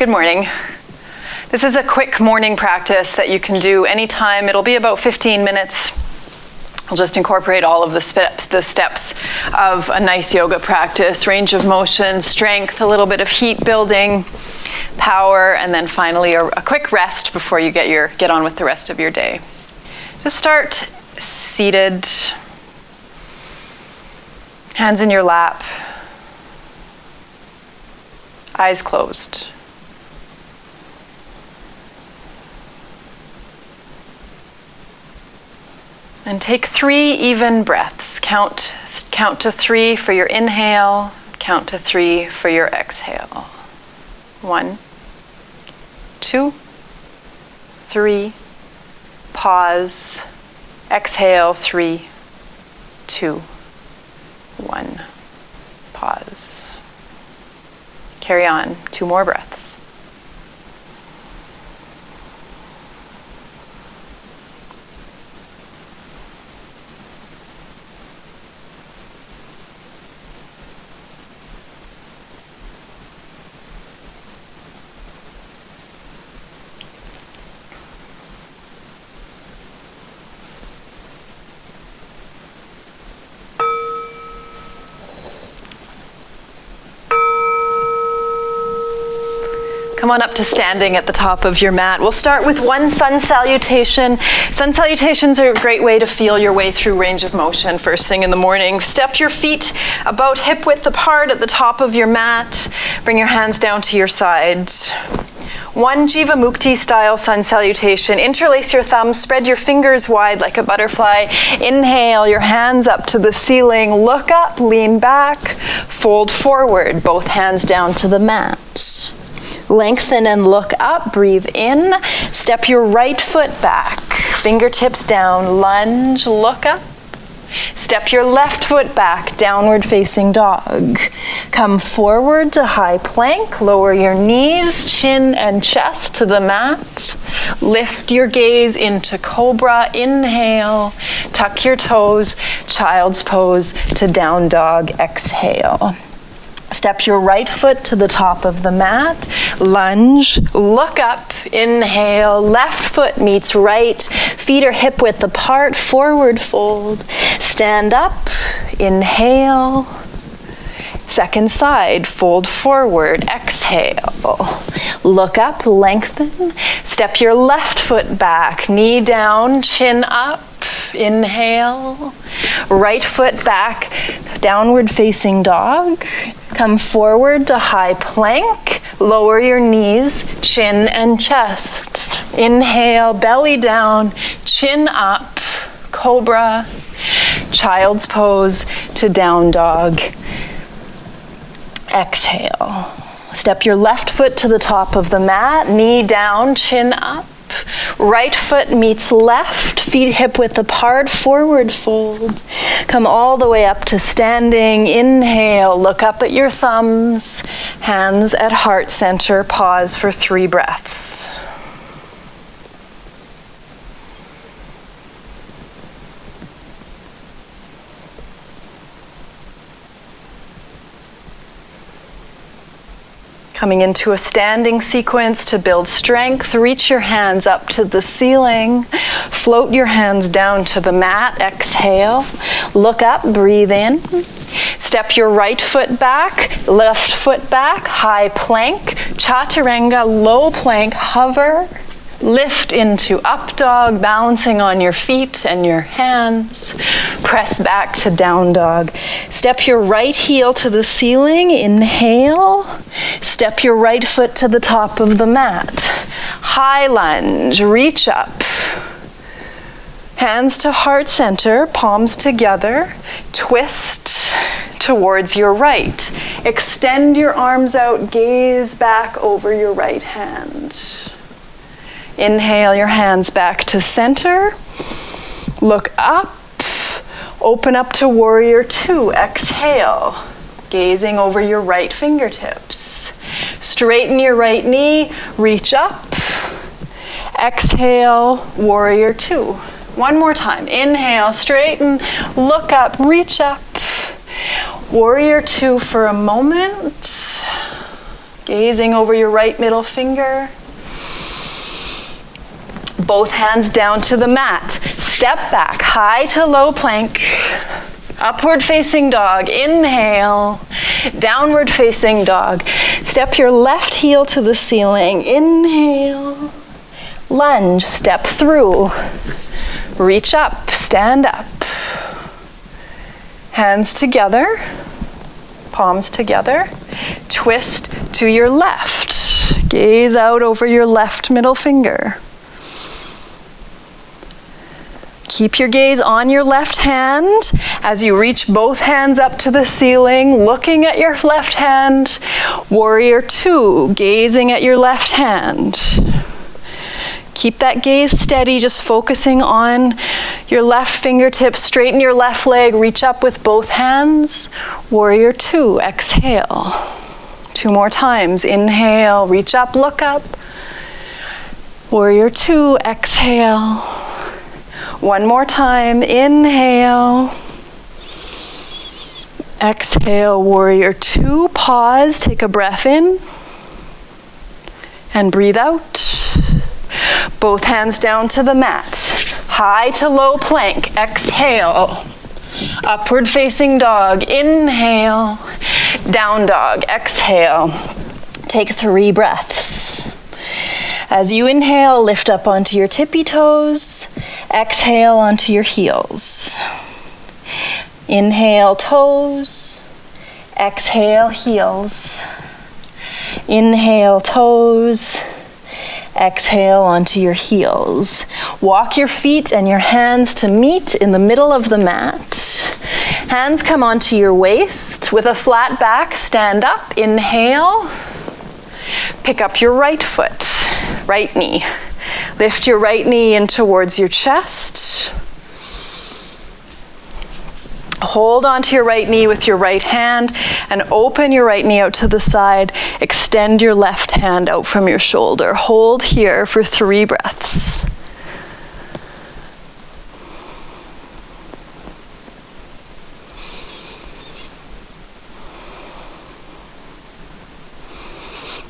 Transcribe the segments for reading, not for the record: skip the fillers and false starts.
Good morning. This is a quick morning practice that you can do anytime. It'll be about 15 minutes. I'll just incorporate all of the steps of a nice yoga practice: range of motion, strength, a little bit of heat building, power, and then finally a quick rest before you get on with the rest of your day. Just start seated, hands in your lap, eyes closed. And take 3 even breaths. Count to 3 for your inhale, count to 3 for your exhale. 1, 2, 3, pause, exhale, 3, 2, 1, pause. Carry on, 2 more breaths. Come on up to standing at the top of your mat. We'll start with one sun salutation. Sun salutations are a great way to feel your way through range of motion first thing in the morning. Step your feet about hip width apart at the top of your mat. Bring your hands down to your sides. One Jiva Mukti style sun salutation. Interlace your thumbs, spread your fingers wide like a butterfly. Inhale, your hands up to the ceiling. Look up, lean back, fold forward, both hands down to the mat. Lengthen and look up, breathe in. Step your right foot back, fingertips down, lunge, look up. Step your left foot back, downward facing dog. Come forward to high plank, lower your knees, chin and chest to the mat. Lift your gaze into cobra, inhale. Tuck your toes, child's pose to down dog, exhale. Step your right foot to the top of the mat, lunge, look up, inhale, left foot meets right, feet are hip width apart, forward fold, stand up, inhale, second side, fold forward, exhale, look up, lengthen, step your left foot back, knee down, chin up, inhale, right foot back, downward facing dog. Come forward to high plank, lower your knees, chin and chest. Inhale, belly down, chin up, cobra, child's pose to down dog. Exhale. Step your left foot to the top of the mat, knee down, chin up. Right foot meets left, feet hip width apart, forward fold. Come all the way up to standing. Inhale, look up at your thumbs, hands at heart center, pause for 3 breaths. Coming into a standing sequence to build strength, reach your hands up to the ceiling, float your hands down to the mat, exhale, look up, breathe in, step your right foot back, left foot back, high plank, chaturanga, low plank, hover, lift into up dog, balancing on your feet and your hands. Press back to down dog. Step your right heel to the ceiling. Inhale. Step your right foot to the top of the mat. High lunge. Reach up. Hands to heart center, palms together. Twist towards your right. Extend your arms out, gaze back over your right hand. Inhale your hands back to center. Look up. Open up to warrior 2. Exhale. Gazing over your right fingertips. Straighten your right knee. Reach up. Exhale, warrior 2. One more time. Inhale, straighten, look up, reach up. Warrior 2 for a moment. Gazing over your right middle finger. Both hands down to the mat. Step back, high to low plank. Upward facing dog, inhale. Downward facing dog. Step your left heel to the ceiling, inhale. Lunge, step through. Reach up, stand up. Hands together, palms together. Twist to your left. Gaze out over your left middle finger. Keep your gaze on your left hand as you reach both hands up to the ceiling, looking at your left hand. Warrior two, gazing at your left hand. Keep that gaze steady, just focusing on your left fingertips. Straighten your left leg, reach up with both hands. Warrior two, exhale. 2 more times, inhale, reach up, look up. Warrior two, exhale. 1 more time, inhale. Exhale, warrior two, pause, take a breath in. And breathe out. Both hands down to the mat. High to low plank, exhale. Upward facing dog, inhale. Down dog, exhale. Take 3 breaths. As you inhale, lift up onto your tippy toes. Exhale onto your heels. Inhale, toes. Exhale, heels. Inhale, toes. Exhale onto your heels. Walk your feet and your hands to meet in the middle of the mat. Hands come onto your waist. With a flat back, stand up. Inhale. Pick up your right foot, right knee. Lift your right knee in towards your chest. Hold onto your right knee with your right hand and open your right knee out to the side. Extend your left hand out from your shoulder. Hold here for 3 breaths.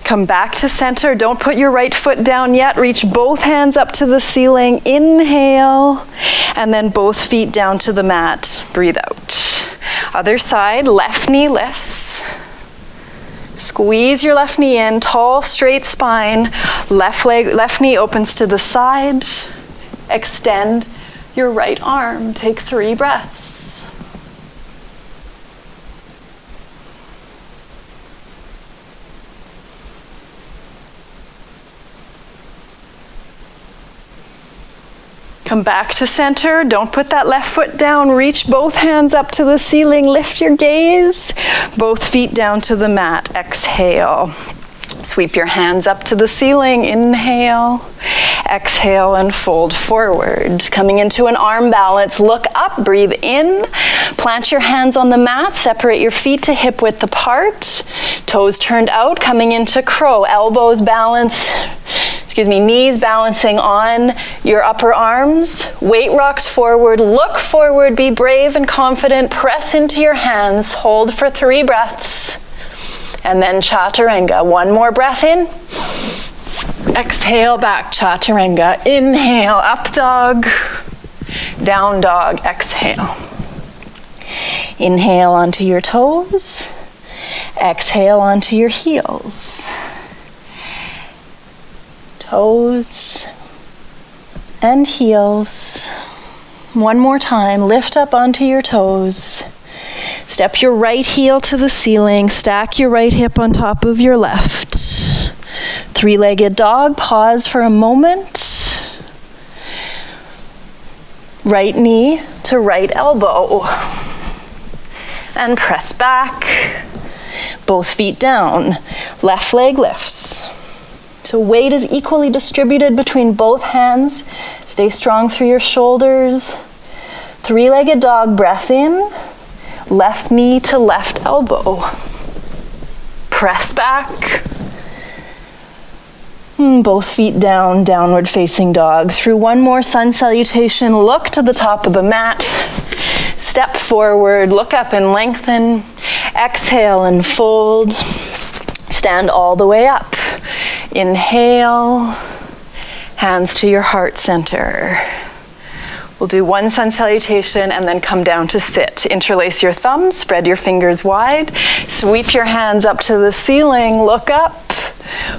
Come back to center. Don't put your right foot down yet. Reach both hands up to the ceiling. Inhale. And then both feet down to the mat. Breathe out. Other side, left knee lifts. Squeeze your left knee in, tall, straight spine. Left knee opens to the side. Extend your right arm. Take 3 breaths. Come back to center. Don't put that left foot down. Reach both hands up to the ceiling. Lift your gaze. Both feet down to the mat. Exhale. Sweep your hands up to the ceiling. Inhale. Exhale and fold forward. Coming into an arm balance. Look up, breathe in. Plant your hands on the mat. Separate your feet to hip width apart. Toes turned out. Coming into crow. Elbows balance. Knees balancing on your upper arms. Weight rocks forward. Look forward. Be brave and confident. Press into your hands. Hold for 3 breaths. And then chaturanga. 1 more breath in. Exhale back, chaturanga. Inhale, up dog. Down dog, exhale. Inhale onto your toes. Exhale onto your heels. Toes and heels. 1 more time, lift up onto your toes. Step your right heel to the ceiling. Stack your right hip on top of your left. 3-legged dog, pause for a moment. Right knee to right elbow. And press back. Both feet down. Left leg lifts. So weight is equally distributed between both hands. Stay strong through your shoulders. 3-legged dog, breath in. Left knee to left elbow. Press back. Both feet down, downward facing dog. Through 1 more sun salutation, look to the top of the mat. Step forward, look up and lengthen. Exhale and fold. Stand all the way up. Inhale, hands to your heart center. We'll do one sun salutation and then come down to sit. Interlace your thumbs, spread your fingers wide, sweep your hands up to the ceiling, look up,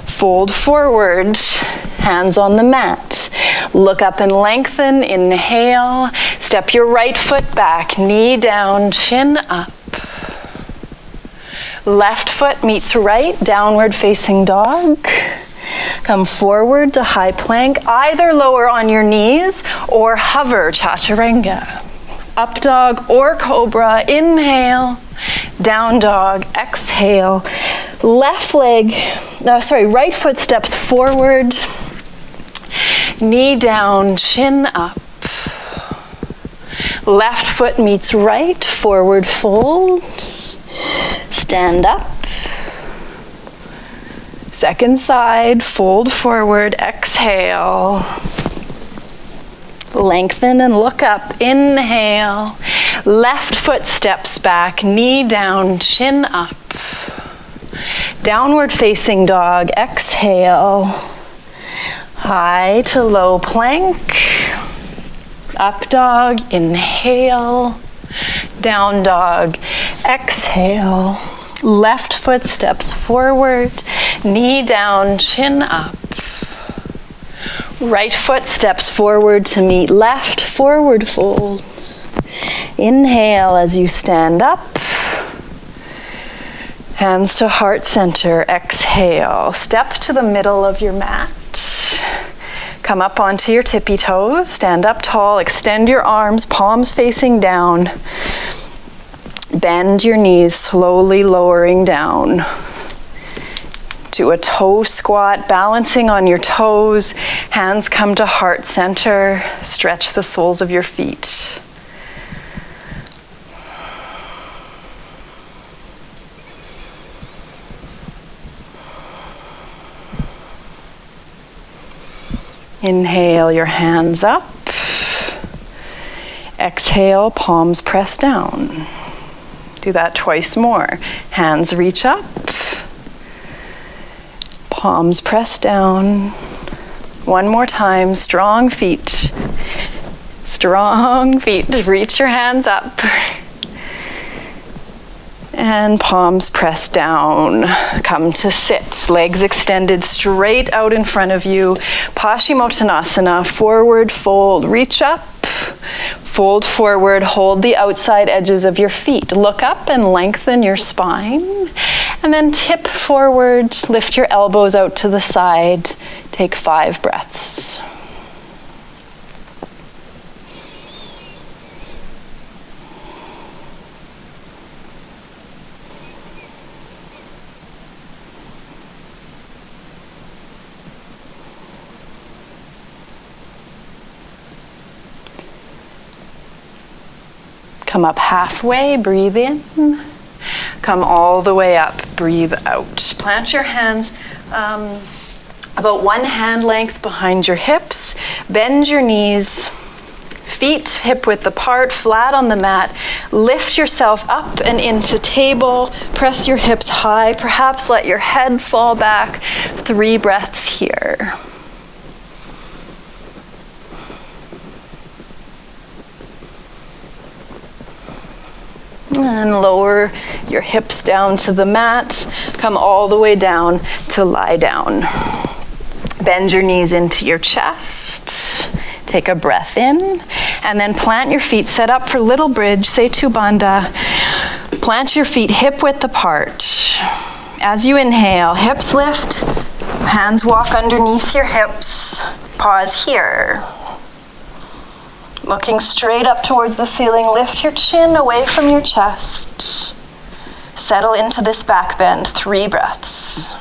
fold forward, hands on the mat. Look up and lengthen, inhale, step your right foot back, knee down, chin up. Left foot meets right, downward facing dog. Come forward to high plank, either lower on your knees or hover chaturanga. Up dog or cobra, inhale, down dog, exhale. Right foot steps forward, knee down, chin up. Left foot meets right, forward fold. Stand up. Second side, fold forward, exhale. Lengthen and look up, inhale. Left foot steps back, knee down, chin up. Downward facing dog, exhale. High to low plank. Up dog, inhale. Down dog, exhale. Left foot steps forward, knee down, chin up. Right foot steps forward to meet left, forward fold. Inhale as you stand up. Hands to heart center, exhale. Step to the middle of your mat. Come up onto your tippy toes, stand up tall, extend your arms, palms facing down. Bend your knees, slowly lowering down. Do a toe squat, balancing on your toes. Hands come to heart center. Stretch the soles of your feet. Inhale your hands up. Exhale, palms press down. Do that twice more. Hands reach up. Palms press down. One more time, strong feet. Strong feet. Reach your hands up. And palms press down. Come to sit. Legs extended straight out in front of you. Paschimottanasana, forward fold. Reach up. Fold forward, hold the outside edges of your feet. Look up and lengthen your spine. And then tip forward, lift your elbows out to the side. Take 5 breaths. Come up halfway, breathe in. Come all the way up, breathe out. Plant your hands about 1 hand length behind your hips. Bend your knees, feet hip width apart, flat on the mat. Lift yourself up and into table. Press your hips high. Perhaps let your head fall back. 3 breaths here. And lower your hips down to the mat. Come all the way down to lie down. Bend your knees into your chest. Take a breath in. And then plant your feet. Set up for little bridge. Setu Bandha. Plant your feet hip width apart. As you inhale, hips lift. Hands walk underneath your hips. Pause here. Looking straight up towards the ceiling, lift your chin away from your chest. Settle into this back bend, 3 breaths.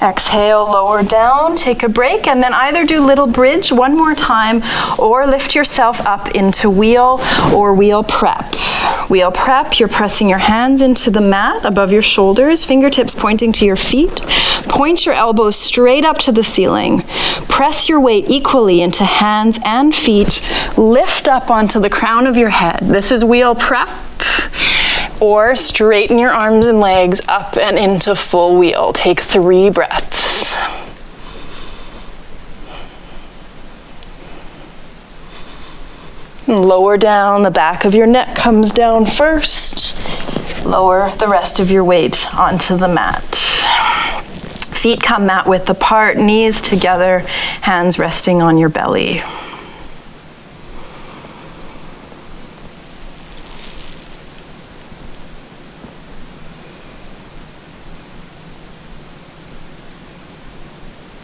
Exhale, lower down, take a break, and then either do little bridge 1 more time or lift yourself up into wheel or wheel prep. Wheel prep, you're pressing your hands into the mat above your shoulders, fingertips pointing to your feet. Point your elbows straight up to the ceiling. Press your weight equally into hands and feet. Lift up onto the crown of your head. This is wheel prep. Or straighten your arms and legs up and into full wheel. Take 3 breaths. Lower down, the back of your neck comes down first. Lower the rest of your weight onto the mat. Feet come mat width apart, knees together, hands resting on your belly.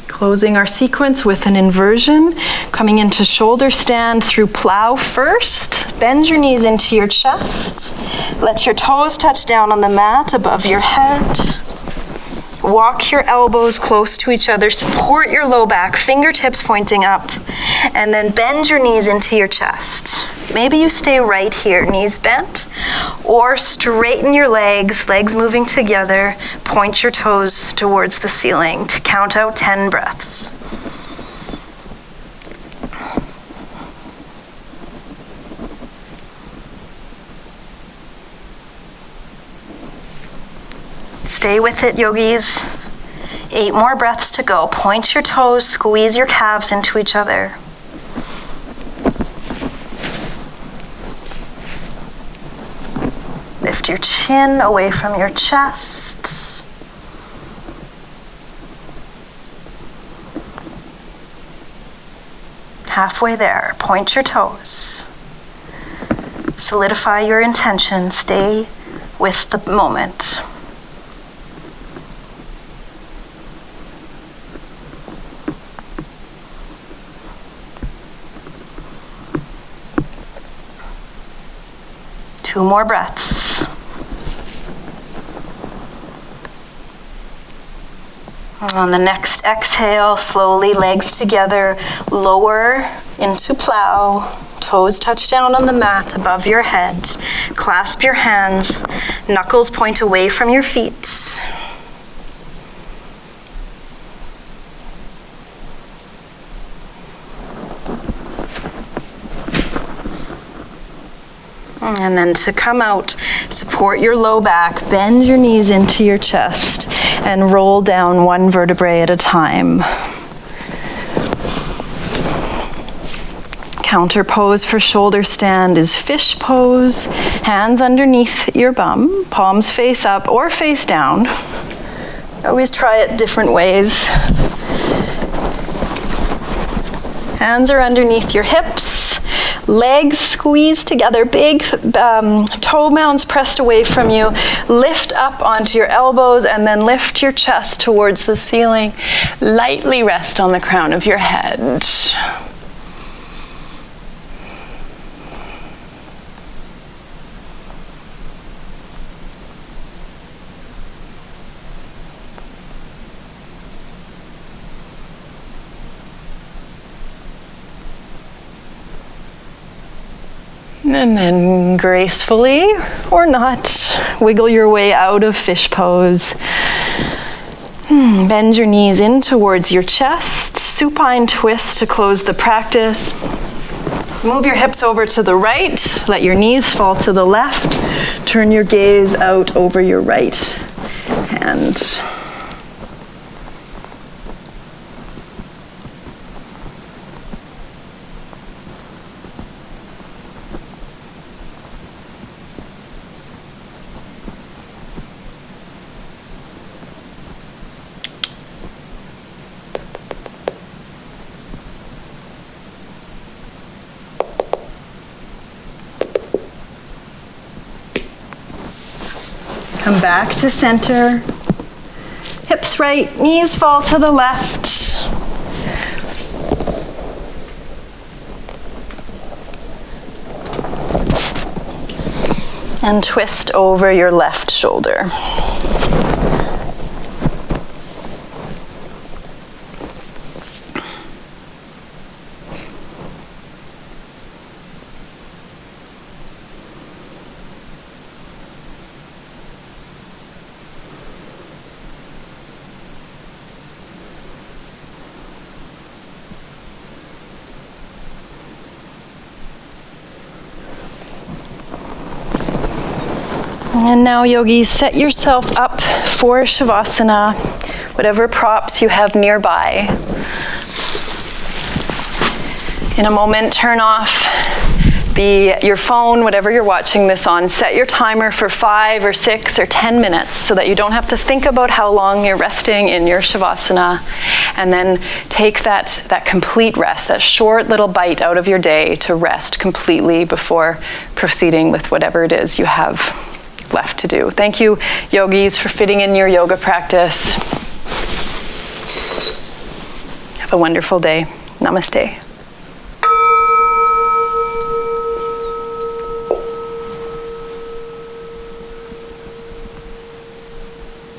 Closing our sequence with an inversion, coming into shoulder stand through plow first. Bend your knees into your chest. Let your toes touch down on the mat above your head. Walk your elbows close to each other. Support your low back, fingertips pointing up. And then bend your knees into your chest. Maybe you stay right here, knees bent. Or straighten your legs, legs moving together. Point your toes towards the ceiling to count out 10 breaths. Stay with it, yogis. 8 more breaths to go. Point your toes, squeeze your calves into each other. Lift your chin away from your chest. Halfway there, point your toes. Solidify your intention. Stay with the moment. Two more breaths. On the next exhale, slowly legs together, lower into plow, toes touch down on the mat above your head. Clasp your hands, knuckles point away from your feet. And then to come out, support your low back, bend your knees into your chest, and roll down 1 vertebrae at a time. Counter pose for shoulder stand is fish pose. Hands underneath your bum, palms face up or face down. Always try it different ways. Hands are underneath your hips. Legs squeezed together, big toe mounds pressed away from you. Lift up onto your elbows and then lift your chest towards the ceiling. Lightly rest on the crown of your head. And then gracefully, or not, wiggle your way out of fish pose. Bend your knees in towards your chest. Supine twist to close the practice. Move your hips over to the right. Let your knees fall to the left. Turn your gaze out over your right hand. Come back to center. Hips right, knees fall to the left. And twist over your left shoulder. And now, yogis, set yourself up for Shavasana, whatever props you have nearby. In a moment, turn off your phone, whatever you're watching this on. Set your timer for 5 or 6 or 10 minutes so that you don't have to think about how long you're resting in your Shavasana. And then take that complete rest, that short little bite out of your day to rest completely before proceeding with whatever it is you have left to do. Thank you, yogis, for fitting in your yoga practice. Have a wonderful day. Namaste.